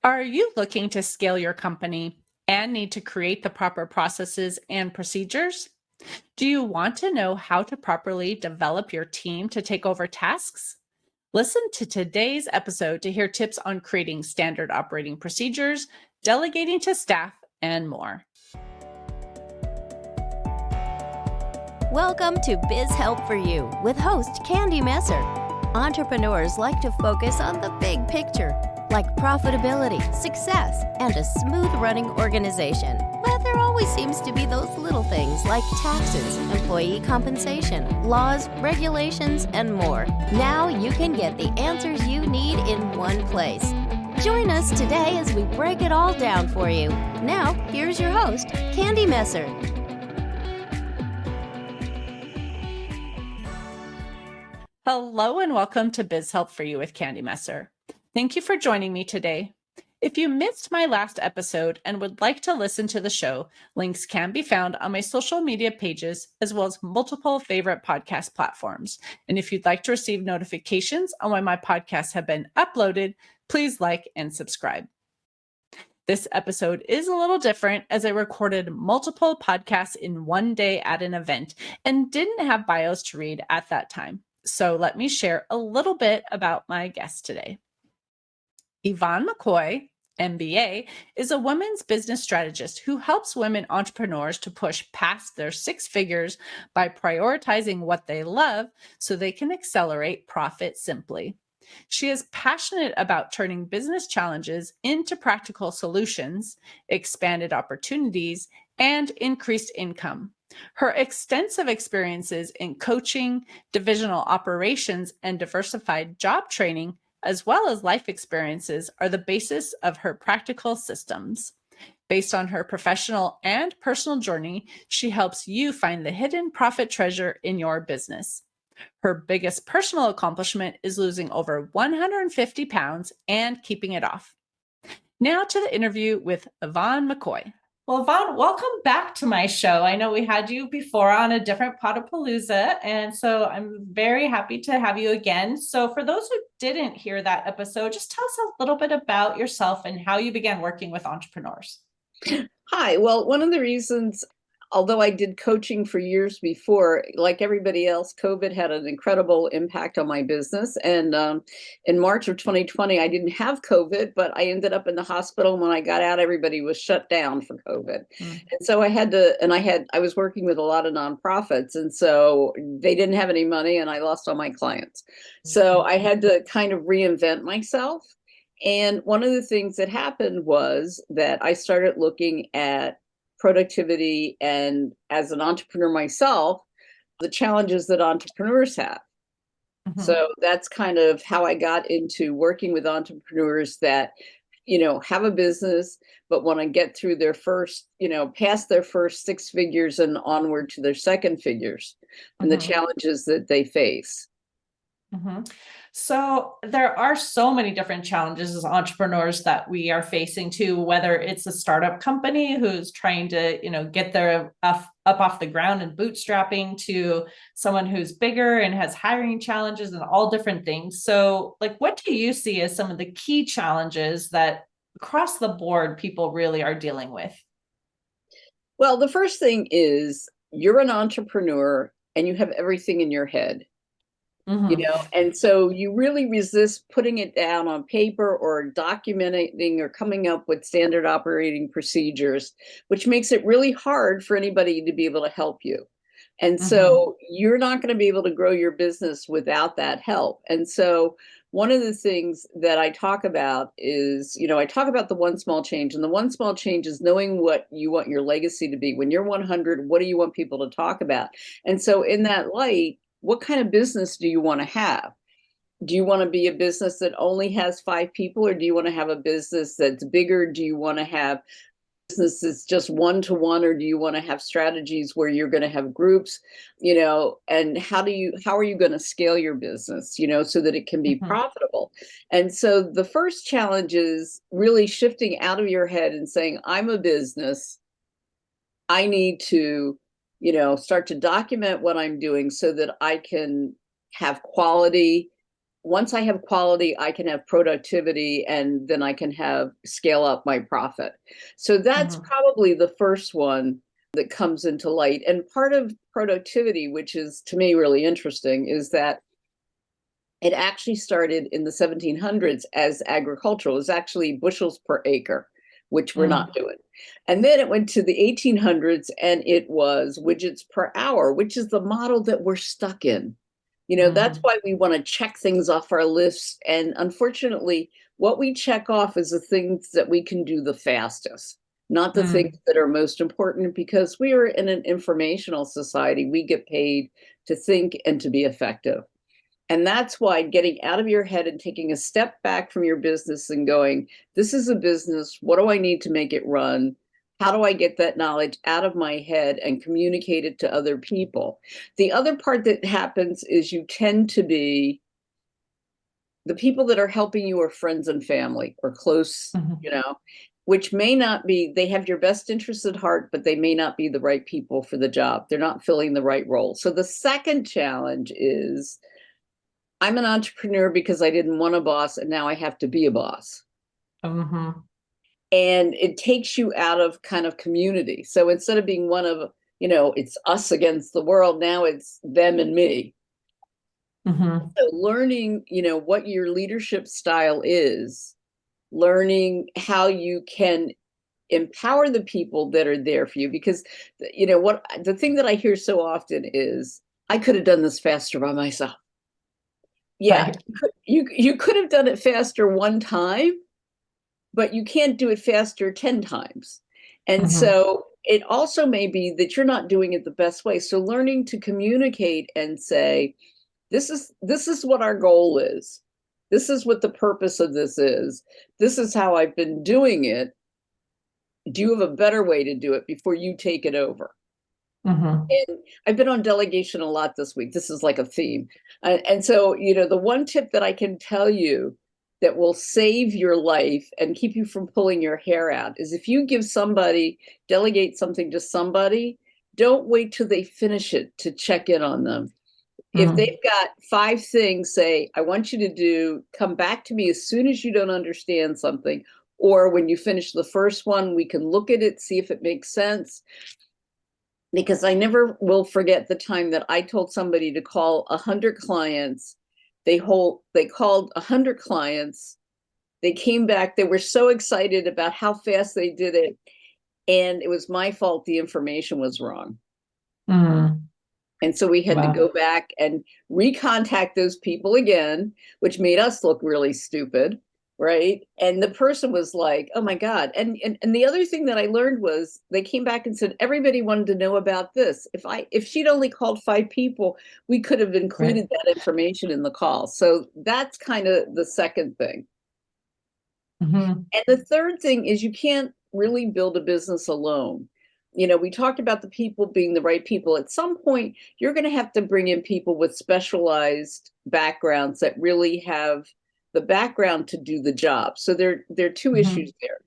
Are you looking to scale your company and need to create the proper processes and procedures? Do you want to know how to properly develop your team to take over tasks? Listen to today's episode to hear tips on creating standard operating procedures, delegating to staff, and more. Welcome to Biz Help for You with host Candy Messer. Entrepreneurs like to focus on the big picture, like profitability, success, and a smooth-running organization. But there always seems to be those little things like taxes, employee compensation, laws, regulations, and more. Now you can get the answers you need in one place. Join us today as we break it all down for you. Now, here's your host, Candy Messer. Hello and welcome to Biz Help for You with Candy Messer. Thank you for joining me today. If you missed my last episode and would like to listen to the show, links can be found on my social media pages as well as multiple favorite podcast platforms. And if you'd like to receive notifications on when my podcasts have been uploaded, please like and subscribe. This episode is a little different as I recorded multiple podcasts in one day at an event and didn't have bios to read at that time. So let me share a little bit about my guest today. Yvonne McCoy, MBA, is a women's business strategist who helps women entrepreneurs to push past their six figures by prioritizing what they love so they can accelerate profit simply. She is passionate about turning business challenges into practical solutions, expanded opportunities, and increased income. Her extensive experiences in coaching, divisional operations, and diversified job training, as well as life experiences, are the basis of her practical systems. Based on her professional and personal journey, she helps you find the hidden profit treasure in your business. Her biggest personal accomplishment is losing over 150 pounds and keeping it off. Now to the interview with Yvonne McCoy. Well, Yvonne, welcome back to my show. I know we had you before on a different Potapalooza, and so I'm very happy to have you again. So for those who didn't hear that episode, just tell us a little bit about yourself and how you began working with entrepreneurs. Hi. Well, one of the reasons, although I did coaching for years before, like everybody else, COVID had an incredible impact on my business. And in March of 2020, I didn't have COVID, but I ended up in the hospital. And when I got out, everybody was shut down for COVID. And so I was working with a lot of nonprofits. And so they didn't have any money and I lost all my clients. So I had to kind of reinvent myself. And one of the things that happened was that I started looking at productivity and, as an entrepreneur myself, the challenges that entrepreneurs have. So that's kind of how I got into working with entrepreneurs that, have a business, but want to get through their first, past their first six figures and onward to their second figures and the challenges that they face. So there are so many different challenges as entrepreneurs that we are facing too, whether it's a startup company who's trying to, get their up off the ground and bootstrapping, to someone who's bigger and has hiring challenges and all different things. So what do you see as some of the key challenges that across the board people really are dealing with? Well, the first thing is you're an entrepreneur and you have everything in your head. And so you really resist putting it down on paper or documenting or coming up with standard operating procedures, which makes it really hard for anybody to be able to help you. And so you're not going to be able to grow your business without that help. And so one of the things that I talk about is, I talk about the one small change, and the one small change is knowing what you want your legacy to be. When you're 100, what do you want people to talk about? And so in that light, what kind of business do you want to have? Do you want to be a business that only has 5 people, or do you want to have a business that's bigger? Do you want to have business that's just one-to-one, or do you want to have strategies where you're going to have groups, and how are you going to scale your business, so that it can be profitable? And so the first challenge is really shifting out of your head and saying, I'm a business. I need to start to document what I'm doing so that I can have quality once I have quality, I can have productivity, and then I can have scale up my profit. So that's probably the first one that comes into light. And part of productivity, which is to me really interesting, is that it actually started in the 1700s as agricultural. It was actually bushels per acre, which we're not doing. And then it went to the 1800s and it was widgets per hour, which is the model that we're stuck in. That's why we want to check things off our lists. And unfortunately, what we check off is the things that we can do the fastest, not the things that are most important, because we are in an informational society. We get paid to think and to be effective. And that's why getting out of your head and taking a step back from your business and going, this is a business. What do I need to make it run? How do I get that knowledge out of my head and communicate it to other people? The other part that happens is you tend to be the people that are helping you are friends and family or close, which may not be, they have your best interests at heart, but they may not be the right people for the job. They're not filling the right role. So the second challenge is, I'm an entrepreneur because I didn't want a boss and now I have to be a boss. And it takes you out of kind of community. So instead of being one of, it's us against the world, now it's them and me. So learning, what your leadership style is, learning how you can empower the people that are there for you. Because, the thing that I hear so often is, I could have done this faster by myself. Yeah, right. You could have done it faster one time, but you can't do it faster 10 times. And so it also may be that you're not doing it the best way. So learning to communicate and say, this is what our goal is. This is what the purpose of this is. This is how I've been doing it. Do you have a better way to do it before you take it over? And I've been on delegation a lot this week. This is like a theme. And so, the one tip that I can tell you that will save your life and keep you from pulling your hair out is, if you delegate something to somebody, don't wait till they finish it to check in on them. If they've got 5 things, say, I want you to come back to me as soon as you don't understand something, or when you finish the first one, we can look at it, see if it makes sense. Because I never will forget the time that I told somebody to call 100 clients. They called 100 clients. They came back. They were so excited about how fast they did it. And it was my fault. The information was wrong. And so we had to go back and recontact those people again, which made us look really stupid. Right. And the person was like, oh, my God. And the other thing that I learned was they came back and said, everybody wanted to know about this. If she'd only called 5 people, we could have included that information in the call. So that's kind of the second thing. And the third thing is, you can't really build a business alone. We talked about the people being the right people. At some point, you're going to have to bring in people with specialized backgrounds that really have the background to do the job. So there are 2 issues there.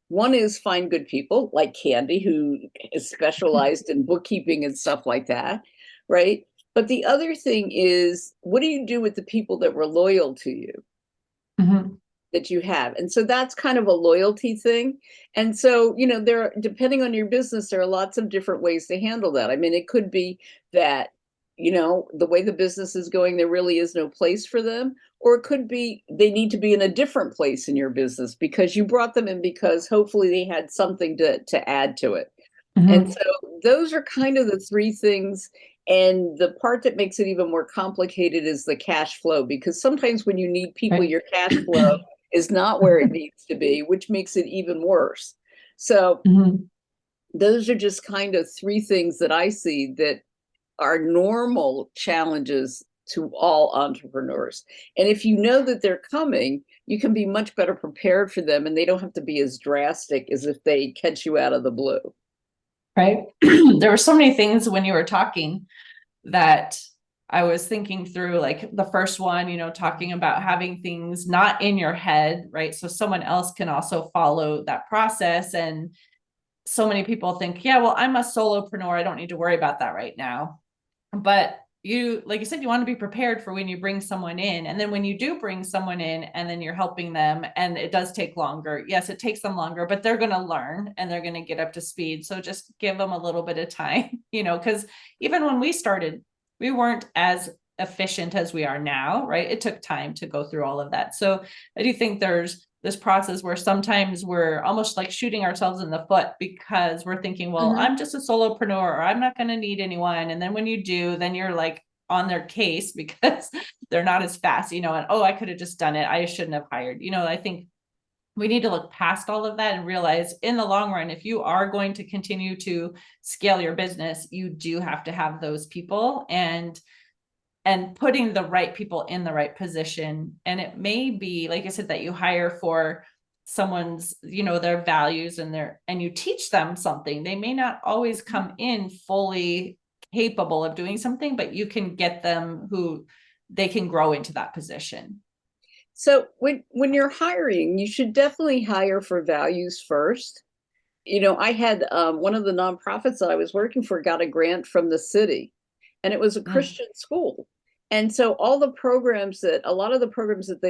One is find good people like Candy, who is specialized in bookkeeping and stuff like that, right? But the other thing is, what do you do with the people that were loyal to you, that you have? And so that's kind of a loyalty thing. And so, depending on your business, there are lots of different ways to handle that. I mean, it could be that, the way the business is going, there really is no place for them. Or it could be they need to be in a different place in your business because you brought them in because hopefully they had something to add to it. And so those are kind of the 3 things. And the part that makes it even more complicated is the cash flow, because sometimes when you need people, your cash flow is not where it needs to be, which makes it even worse. So those are just kind of 3 things that I see that are normal challenges to all entrepreneurs. And if you know that they're coming, you can be much better prepared for them, and they don't have to be as drastic as if they catch you out of the blue. Right. There were so many things when you were talking that I was thinking through, like the first one, talking about having things not in your head, right? So someone else can also follow that process. And so many people think, yeah, well, I'm a solopreneur. I don't need to worry about that right now. But you, like you said, you want to be prepared for when you bring someone in. And then when you do bring someone in and then you're helping them and it does take longer. Yes, it takes them longer, but they're going to learn and they're going to get up to speed. So just give them a little bit of time, because even when we started, we weren't as efficient as we are now, right? It took time to go through all of that. So I do think there's this process where sometimes we're almost like shooting ourselves in the foot because we're thinking, well, I'm just a solopreneur or I'm not going to need anyone. And then when you do, then you're like on their case because they're not as fast, and, oh, I could have just done it. I shouldn't have hired, I think we need to look past all of that and realize in the long run, if you are going to continue to scale your business, you do have to have those people and putting the right people in the right position. And it may be, like I said, that you hire for someone's, their values and you teach them something. They may not always come in fully capable of doing something, but you can get them who they can grow into that position. So when you're hiring, you should definitely hire for values first. I had one of the nonprofits that I was working for got a grant from the city, and it was a Christian school. And so a lot of the programs that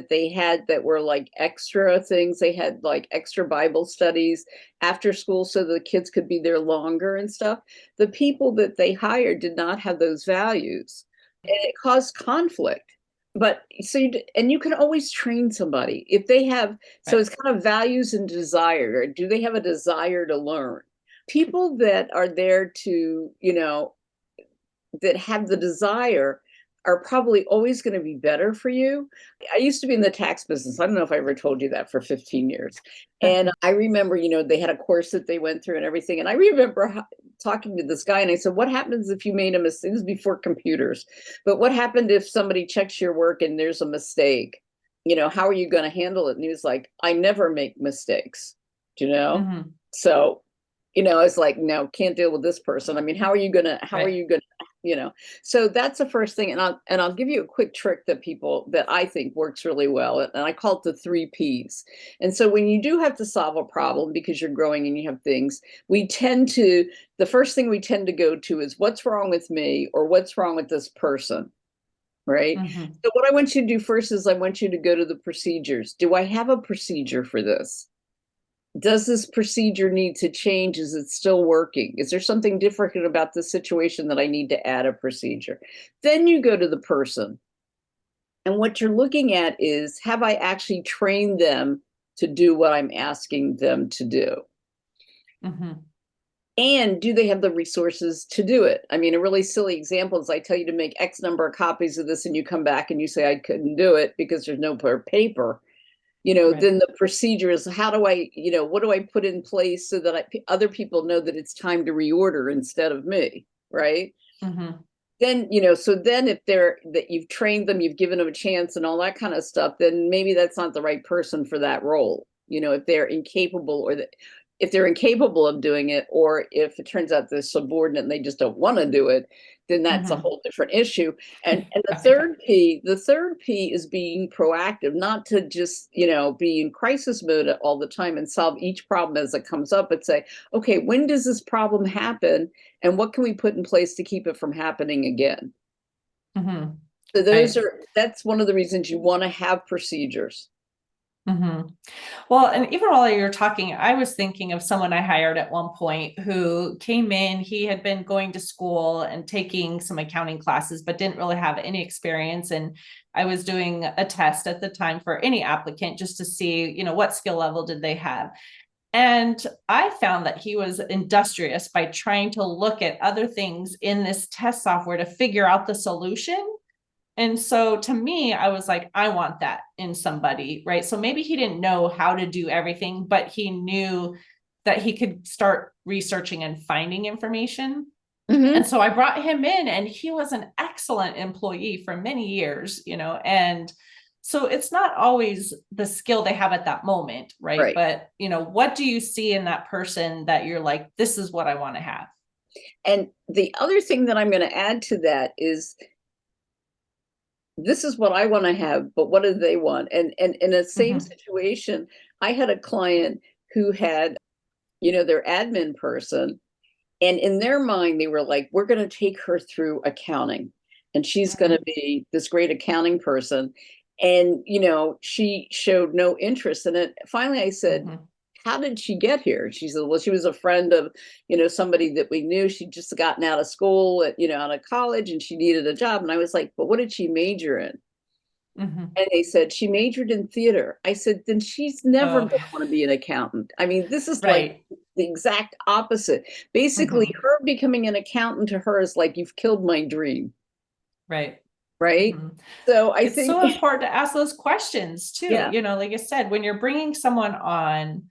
they had that were like extra things, they had like extra Bible studies after school so the kids could be there longer and stuff. The people that they hired did not have those values, and it caused conflict. But you can always train somebody if they have, so it's kind of values and desire, or do they have a desire to learn? People that are there to, that have the desire are probably always going to be better for you. I used to be in the tax business. I don't know if I ever told you that, for 15 years. And I remember, they had a course that they went through and everything. And I remember talking to this guy and I said, what happens if you made a mistake? This was before computers. But what happened if somebody checks your work and there's a mistake? How are you going to handle it? And he was like, I never make mistakes, So, it's like, no, can't deal with this person. I mean, how are you going to, so that's the first thing. And I'll give you a quick trick that I think works really well. And I call it the 3 Ps. And so when you do have to solve a problem because you're growing and you have things, the first thing we tend to go to is what's wrong with me or what's wrong with this person. Right. So what I want you to do first is I want you to go to the procedures. Do I have a procedure for this? Does this procedure need to change? Is it still working? Is there something different about the situation that I need to add a procedure? Then you go to the person. And what you're looking at is, have I actually trained them to do what I'm asking them to do? And do they have the resources to do it? I mean, a really silly example is I tell you to make X number of copies of this and you come back and you say, I couldn't do it because there's no paper. Then the procedure is, how do I, what do I put in place so that other people know that it's time to reorder instead of me, right? Then, so then if that you've trained them, you've given them a chance and all that kind of stuff, then maybe that's not the right person for that role. If they're incapable if they're incapable of doing it, or if it turns out they're subordinate and they just don't want to do it, then that's a whole different issue. And the third P is being proactive, not to just, be in crisis mode all the time and solve each problem as it comes up, but say, okay, when does this problem happen? And what can we put in place to keep it from happening again? So that's one of the reasons you want to have procedures. Well, and even while you were talking, I was thinking of someone I hired at one point who came in. He had been going to school and taking some accounting classes, but didn't really have any experience. And I was doing a test at the time for any applicant just to see, what skill level did they have. And I found that he was industrious by trying to look at other things in this test software to figure out the solution. And so to me, I was like, I want that in somebody, right? So maybe he didn't know how to do everything, but he knew that he could start researching and finding information. And so I brought him in and he was an excellent employee for many years, and so it's not always the skill they have at that moment, right? But, what do you see in that person that you're like, this is what I want to have? And the other thing that I'm going to add to that is, this is what I want to have, but what do they want? And in the same situation, I had a client who had, their admin person, and in their mind, they were like, we're going to take her through accounting. and she's going to be this great accounting person. And, she showed no interest in it. Finally, I said, how did she get here? She said, well, she was a friend of, somebody that we knew. She'd just gotten out of school, out of college, and she needed a job. And I was like, but what did she major in? And they said she majored in theater. I said, then she's never going to want to be an accountant. I mean, this is like the exact opposite. Basically, her becoming an accountant to her is like, you've killed my dream. Right. Right. So I it's think so important to ask those questions too. Yeah. Like I said, when you're bringing someone on,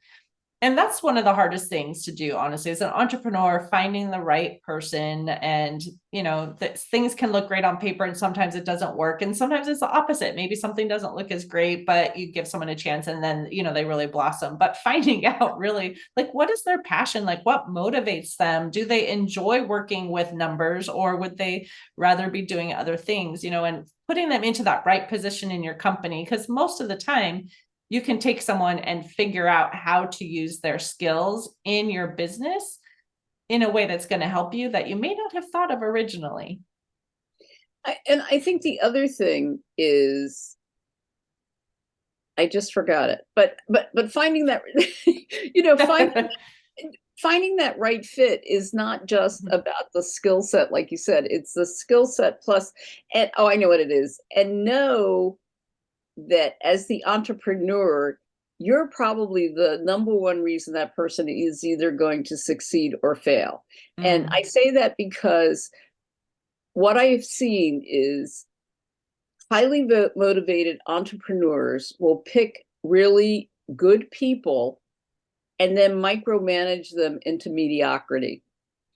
and that's one of the hardest things to do, honestly, as an entrepreneur, finding the right person. And, things can look great on paper and sometimes it doesn't work. And sometimes it's the opposite. Maybe something doesn't look as great, but you give someone a chance and then, they really blossom. But finding out really like, what is their passion? Like what motivates them? Do they enjoy working with numbers, or would they rather be doing other things, and putting them into that right position in your company? Because most of the time, you can take someone and figure out how to use their skills in your business in a way that's going to help you that you may not have thought of originally. I think the other thing is, I just forgot it, but finding that, finding that right fit is not just about the skill set, like you said. It's the skill set plus, and I know what it is, and know that as the entrepreneur, you're probably the number one reason that person is either going to succeed or fail. And I say that because what I've seen is highly motivated entrepreneurs will pick really good people and then micromanage them into mediocrity.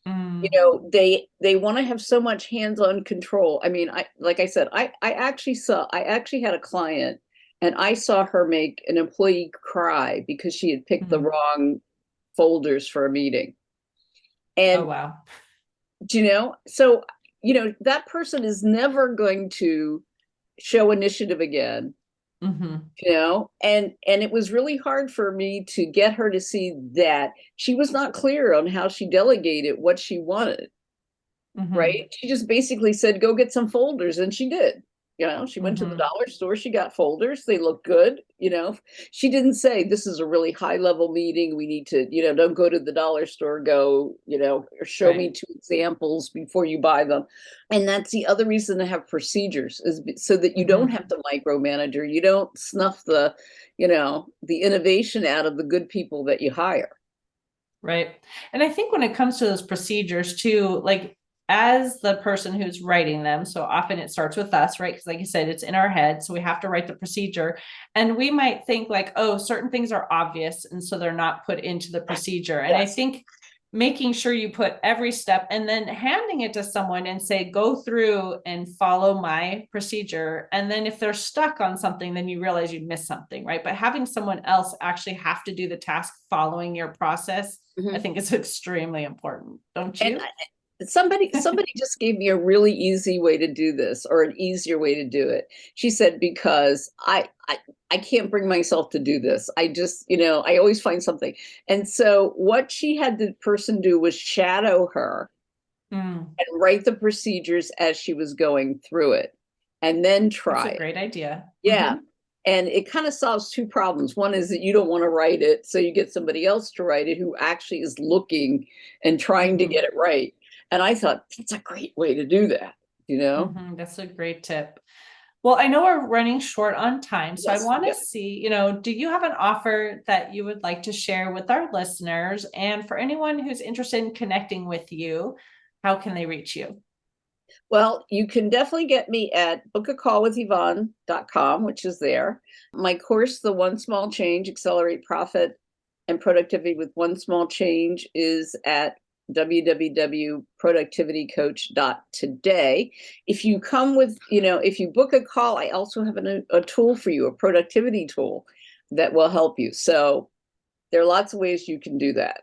They want to have so much hands-on control. I mean, like I said, I actually had a client, and I saw her make an employee cry because she had picked the wrong folders for a meeting. And oh wow. So that person is never going to show initiative again. And it was really hard for me to get her to see that she was not clear on how she delegated what she wanted. Right. She just basically said, go get some folders. And she did. She went to the dollar store, she got folders, they look good. She didn't say, this is a really high level meeting, we need to, don't go to the dollar store, go, or show me 2 examples before you buy them. And that's the other reason to have procedures, is so that you don't have to micromanage, or you don't snuff the innovation out of the good people that you hire. Right. And I think when it comes to those procedures too, like, as the person who's writing them, so often it starts with us, right? Because like you said, it's in our head. So we have to write the procedure. And we might think like, oh, certain things are obvious, and so they're not put into the procedure. And I think making sure you put every step and then handing it to someone and say, go through and follow my procedure. And then if they're stuck on something, then you realize you missed something, right? But having someone else actually have to do the task following your process, I think is extremely important. Don't you? Somebody just gave me a really easy way to do this, or an easier way to do it. She said, because I can't bring myself to do this. I just, I always find something. And so what she had the person do was shadow her and write the procedures as she was going through it, and then try. That's a great idea. Yeah. And it kind of solves 2 problems. One is that you don't want to write it, so you get somebody else to write it who actually is looking and trying to get it right. And I thought, that's a great way to do that, That's a great tip. Well, I know we're running short on time, so I want to see, do you have an offer that you would like to share with our listeners? And for anyone who's interested in connecting with you, how can they reach you? Well, you can definitely get me at bookacallwithyvonne.com, which is there. My course, The One Small Change, Accelerate Profit and Productivity with One Small Change, is at www.productivitycoach.today. If you come with, if you book a call, I also have a tool for you, a productivity tool that will help you. So there are lots of ways you can do that.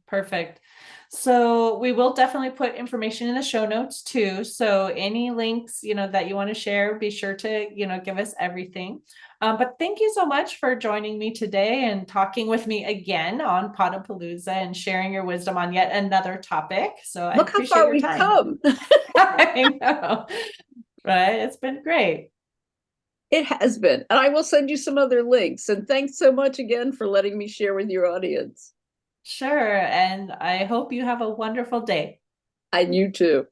Perfect. So we will definitely put information in the show notes too. So any links, that you want to share, be sure to, give us everything. But thank you so much for joining me today and talking with me again on Podapalooza and sharing your wisdom on yet another topic. So I Look how appreciate far your we've time. come. I know, right? It's been great. It has been. And I will send you some other links. And thanks so much again for letting me share with your audience. Sure. And I hope you have a wonderful day. And you too.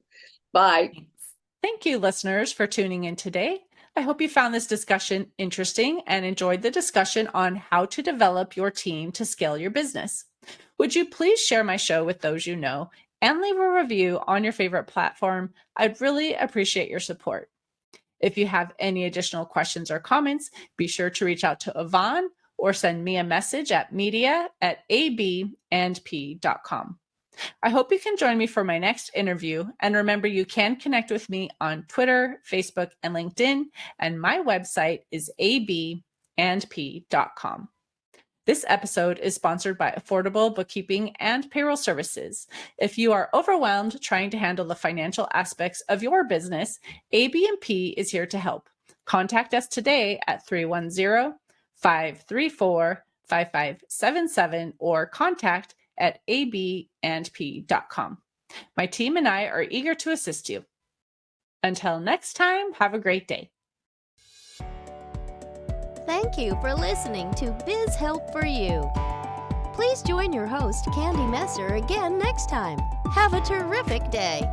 Bye. Thank you, listeners, for tuning in today. I hope you found this discussion interesting and enjoyed the discussion on how to develop your team to scale your business. Would you please share my show with those you know and leave a review on your favorite platform? I'd really appreciate your support. If you have any additional questions or comments, be sure to reach out to Yvonne or send me a message at media@abandp.com. I hope you can join me for my next interview. And remember, you can connect with me on Twitter, Facebook, and LinkedIn. And my website is abandp.com. This episode is sponsored by Affordable Bookkeeping and Payroll Services. If you are overwhelmed trying to handle the financial aspects of your business, AB&P is here to help. Contact us today at 310-534-5577 or contact@abandp.com. My team and I are eager to assist you. Until next time, have a great day. Thank you for listening to Biz Help for You. Please join your host, Candy Messer, again next time. Have a terrific day.